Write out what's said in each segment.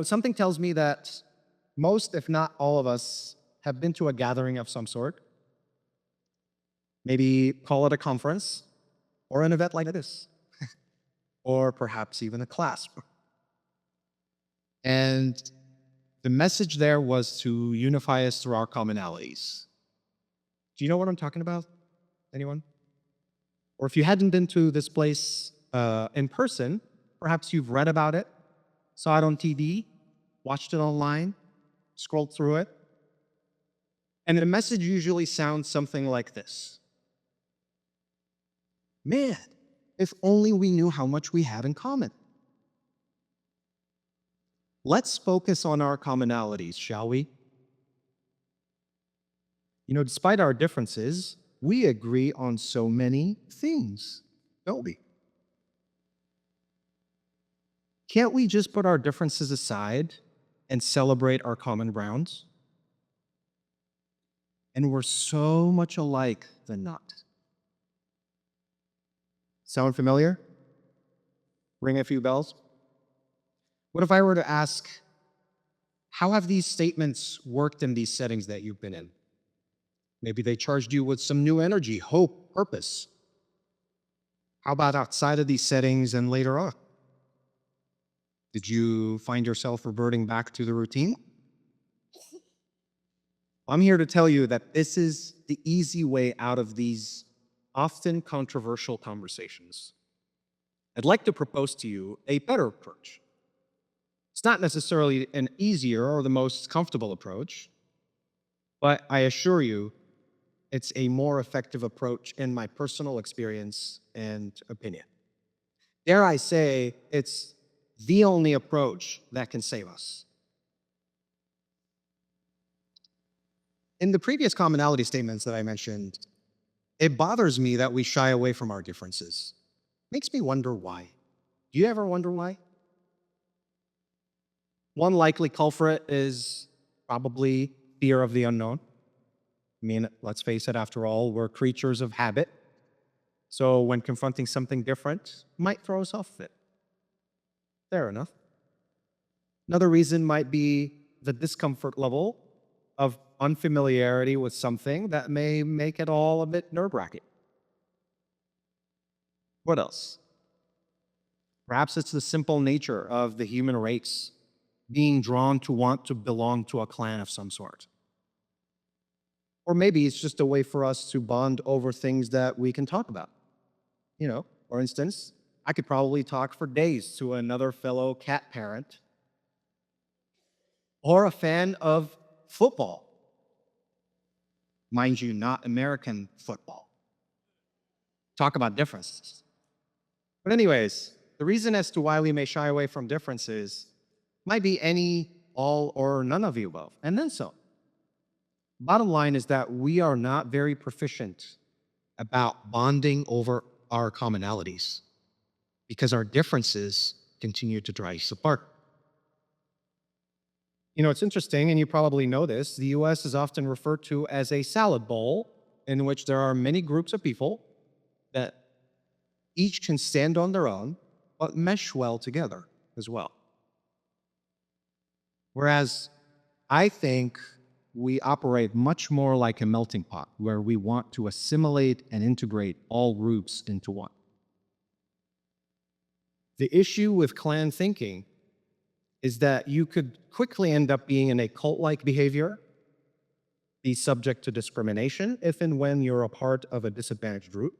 Something tells me that most, if not all of us, have been to a gathering of some sort. Maybe call it a conference or an event like this, or perhaps even a class. And the message there was to unify us through our commonalities. Do you know what I'm talking about? Anyone? Or if you hadn't been to this place in person, perhaps you've read about it, saw it on TV, watched it online, scrolled through it. And the message usually sounds something like this. Man, if only we knew how much we have in common. Let's focus on our commonalities, shall we? Despite our differences, we agree on so many things, don't we? Can't we just put our differences aside and celebrate our common grounds? And we're so much alike than not. Sound familiar? Ring a few bells? What if I were to ask, how have these statements worked in these settings that you've been in? Maybe they charged you with some new energy, hope, purpose. How about outside of these settings and later on? Did you find yourself reverting back to the routine? I'm here to tell you that this is the easy way out of these often controversial conversations. I'd like to propose to you a better approach. It's not necessarily an easier or the most comfortable approach, but I assure you, it's a more effective approach in my personal experience and opinion. Dare I say, it's the only approach that can save us. In the previous commonality statements that I mentioned, it bothers me that we shy away from our differences. Makes me wonder why. Do you ever wonder why? One likely culprit is probably fear of the unknown. I mean, let's face it, after all, we're creatures of habit. So when confronting something different, it might throw us off a bit. Fair enough. Another reason might be the discomfort level of unfamiliarity with something that may make it all a bit nerve-wracking. What else? Perhaps it's the simple nature of the human race being drawn to want to belong to a clan of some sort. Or maybe it's just a way for us to bond over things that we can talk about. For instance, I could probably talk for days to another fellow cat parent or a fan of football. Mind you, not American football. Talk about differences. But anyways, the reason as to why we may shy away from differences might be any, all, or none of the above, and then some. Bottom line is that we are not very proficient about bonding over our commonalities because our differences continue to drive us apart. It's interesting, and you probably know this, the US is often referred to as a salad bowl in which there are many groups of people that each can stand on their own, but mesh well together as well. Whereas I think we operate much more like a melting pot, where we want to assimilate and integrate all groups into one. The issue with clan thinking is that you could quickly end up being in a cult-like behavior, be subject to discrimination if and when you're a part of a disadvantaged group,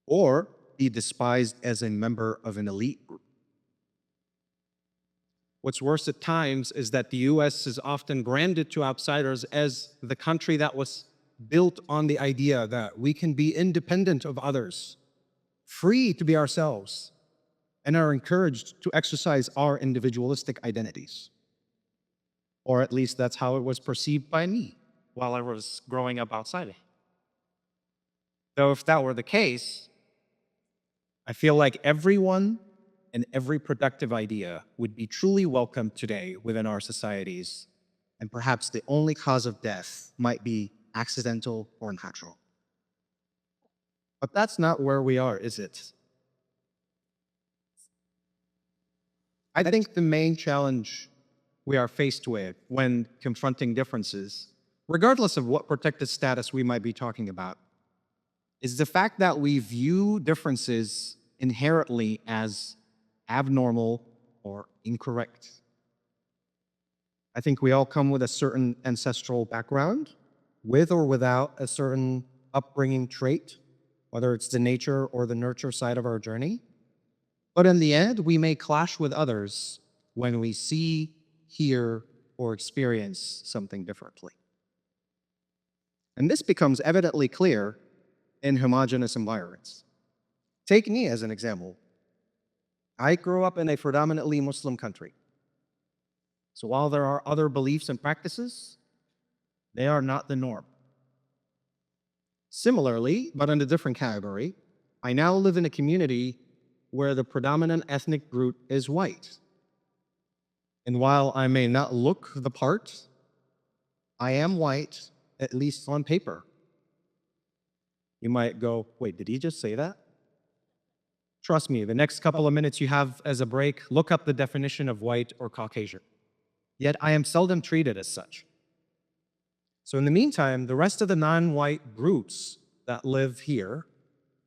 or be despised as a member of an elite group. What's worse at times is that the US is often branded to outsiders as the country that was built on the idea that we can be independent of others, free to be ourselves, and are encouraged to exercise our individualistic identities. Or at least that's how it was perceived by me while I was growing up outside it. Though if that were the case, I feel like everyone and every productive idea would be truly welcome today within our societies, and perhaps the only cause of death might be accidental or natural. But that's not where we are, is it? I think the main challenge we are faced with when confronting differences, regardless of what protected status we might be talking about, is the fact that we view differences inherently as abnormal or incorrect. I think we all come with a certain ancestral background, with or without a certain upbringing trait, whether it's the nature or the nurture side of our journey. But in the end, we may clash with others when we see, hear, or experience something differently. And this becomes evidently clear in homogeneous environments. Take me as an example. I grew up in a predominantly Muslim country. So while there are other beliefs and practices, they are not the norm. Similarly, but in a different category, I now live in a community where the predominant ethnic group is white. And while I may not look the part, I am white, at least on paper. You might go, wait, did he just say that? Trust me, the next couple of minutes you have as a break, look up the definition of white or Caucasian. Yet I am seldom treated as such. So in the meantime, the rest of the non-white groups that live here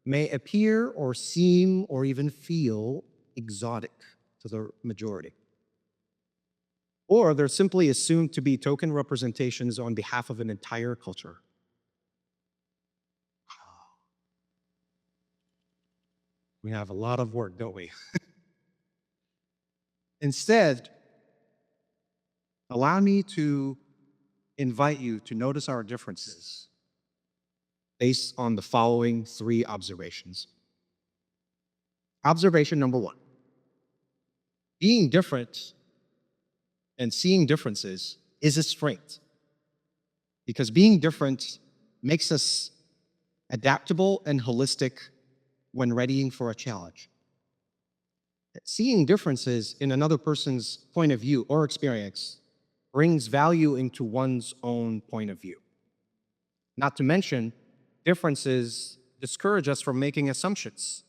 may appear or seem or even feel exotic to the majority. Or they're simply assumed to be token representations on behalf of an entire culture. We have a lot of work, don't we? Instead, allow me to invite you to notice our differences based on the following 3 observations. Observation number 1. Being different and seeing differences is a strength, because being different makes us adaptable and holistic when readying for a challenge. Seeing differences in another person's point of view or experience brings value into one's own point of view. Not to mention, differences discourage us from making assumptions,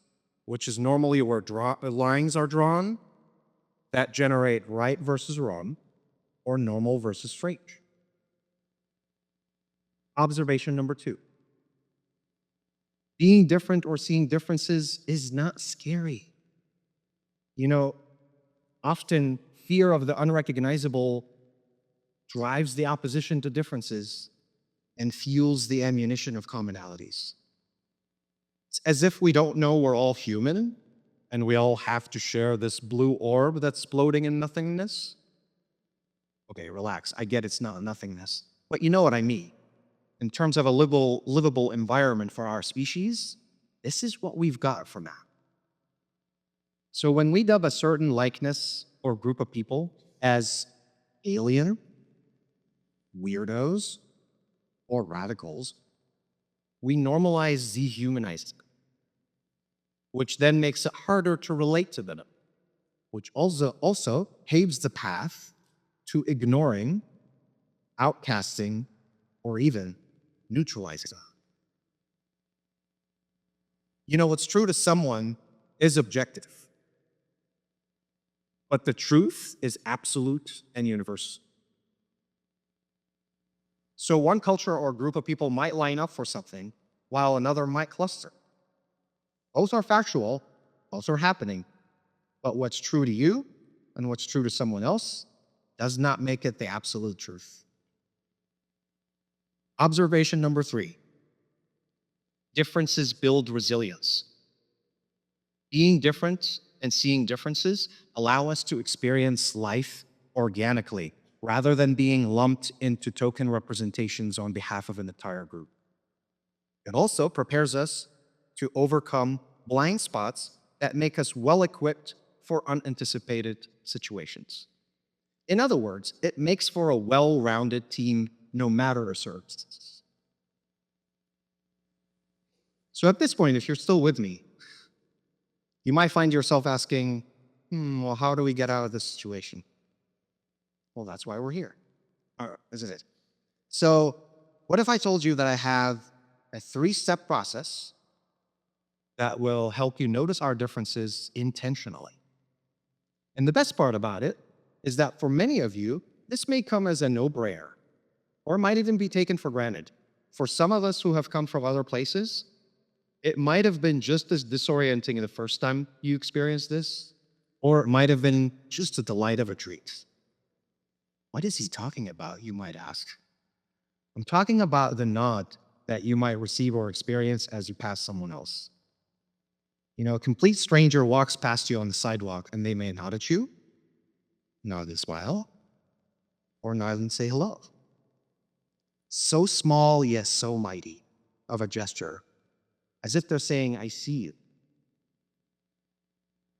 which is normally where lines are drawn that generate right versus wrong or normal versus strange. Observation number 2. Being different or seeing differences is not scary. You know, often fear of the unrecognizable drives the opposition to differences and fuels the ammunition of commonalities. It's as if we don't know we're all human and we all have to share this blue orb that's floating in nothingness. Okay, relax. I get it's not nothingness, but you know what I mean. In terms of a livable environment for our species, this is what we've got from that. So when we dub a certain likeness or group of people as alien, weirdos, or radicals, we normalize dehumanizing, which then makes it harder to relate to them, which also paves the path to ignoring, outcasting, or even neutralizing. You know, what's true to someone is objective, but the truth is absolute and universal. So one culture or group of people might line up for something, while another might cluster. Both are factual, both are happening, but what's true to you and what's true to someone else does not make it the absolute truth. Observation number 3. Differences build resilience. Being different and seeing differences allow us to experience life organically, rather than being lumped into token representations on behalf of an entire group. It also prepares us to overcome blind spots that make us well-equipped for unanticipated situations. In other words, it makes for a well-rounded team no matter the circumstances. So at this point, if you're still with me, you might find yourself asking, well, how do we get out of this situation? Well, that's why we're here, isn't it? So what if I told you that I have a 3-step process that will help you notice our differences intentionally? And the best part about it is that for many of you, this may come as a no-brainer, or might even be taken for granted. For some of us who have come from other places, it might have been just as disorienting the first time you experienced this, or it might have been just a delight of a treat. What is he talking about, you might ask? I'm talking about the nod that you might receive or experience as you pass someone else. You know, a complete stranger walks past you on the sidewalk and they may nod at you, nod and smile, or nod and say hello. So small, yet so mighty of a gesture, as if they're saying, I see you.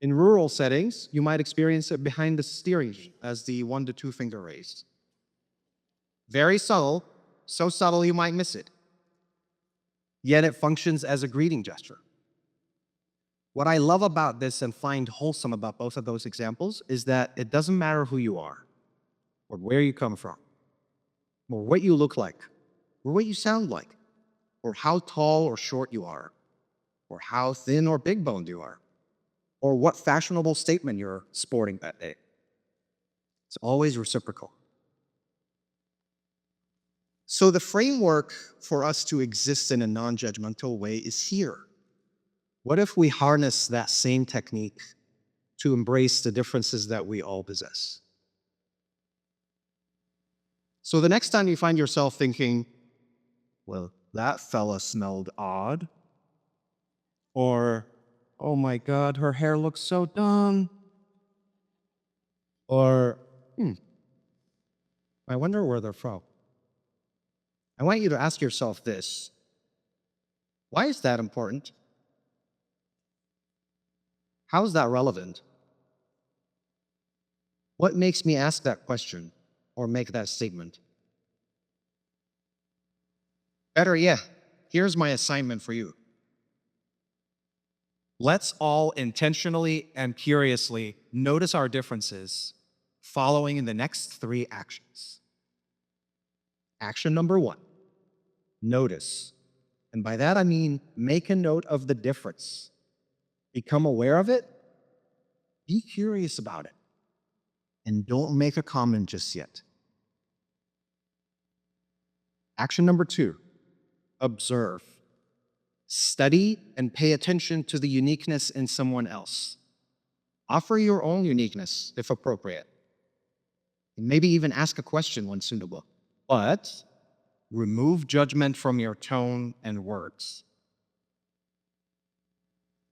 In rural settings, you might experience it behind the steering wheel as the 1 to 2 finger raise. Very subtle, so subtle you might miss it. Yet it functions as a greeting gesture. What I love about this and find wholesome about both of those examples is that it doesn't matter who you are, or where you come from, or what you look like, or what you sound like, or how tall or short you are, or how thin or big-boned you are, or what fashionable statement you're sporting that day. It's always reciprocal. So the framework for us to exist in a non-judgmental way is here. What if we harness that same technique to embrace the differences that we all possess? So the next time you find yourself thinking, well, that fella smelled odd, or, oh my God, her hair looks so dumb, or, I wonder where they're from. I want you to ask yourself this: why is that important? How is that relevant? What makes me ask that question or make that statement? Better yet, here's my assignment for you. Let's all intentionally and curiously notice our differences following in the next 3 actions. Action number 1, notice. And by that I mean make a note of the difference. Become aware of it. Be curious about it. And don't make a comment just yet. Action number 2, observe. Study and pay attention to the uniqueness in someone else. Offer your own uniqueness if appropriate. And maybe even ask a question when suitable. But remove judgment from your tone and words.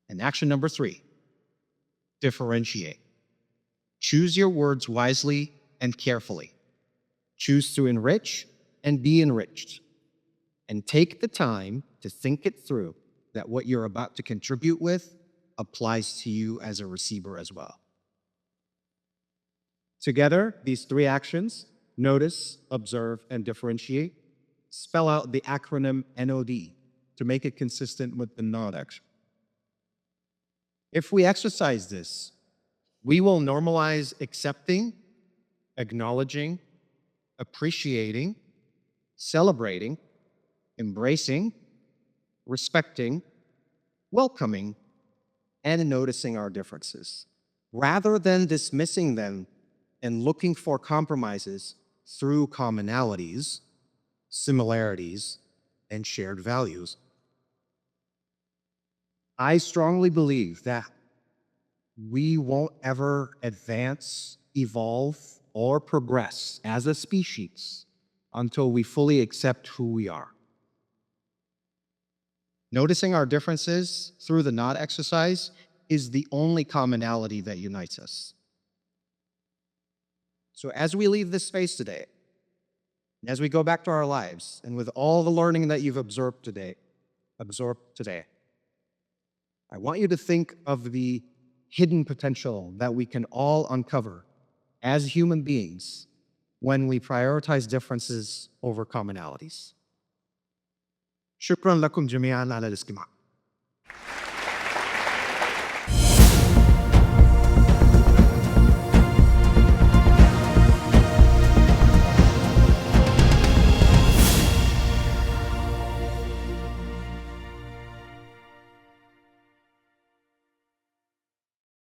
And action number 3, differentiate. Choose your words wisely and carefully. Choose to enrich and be enriched. And take the time to think it through that what you're about to contribute with applies to you as a receiver as well. Together, these 3 actions, notice, observe, and differentiate, spell out the acronym N.O.D to make it consistent with the N.O.D action. If we exercise this, we will normalize accepting, acknowledging, appreciating, celebrating, embracing, respecting, welcoming, and noticing our differences, rather than dismissing them and looking for compromises through commonalities, similarities, and shared values. I strongly believe that we won't ever advance, evolve, or progress as a species until we fully accept who we are. Noticing our differences through the N.O.D exercise is the only commonality that unites us. So as we leave this space today, and as we go back to our lives, and with all the learning that you've absorbed today, I want you to think of the hidden potential that we can all uncover as human beings when we prioritize differences over commonalities. شكرا لكم جميعا على الاستماع.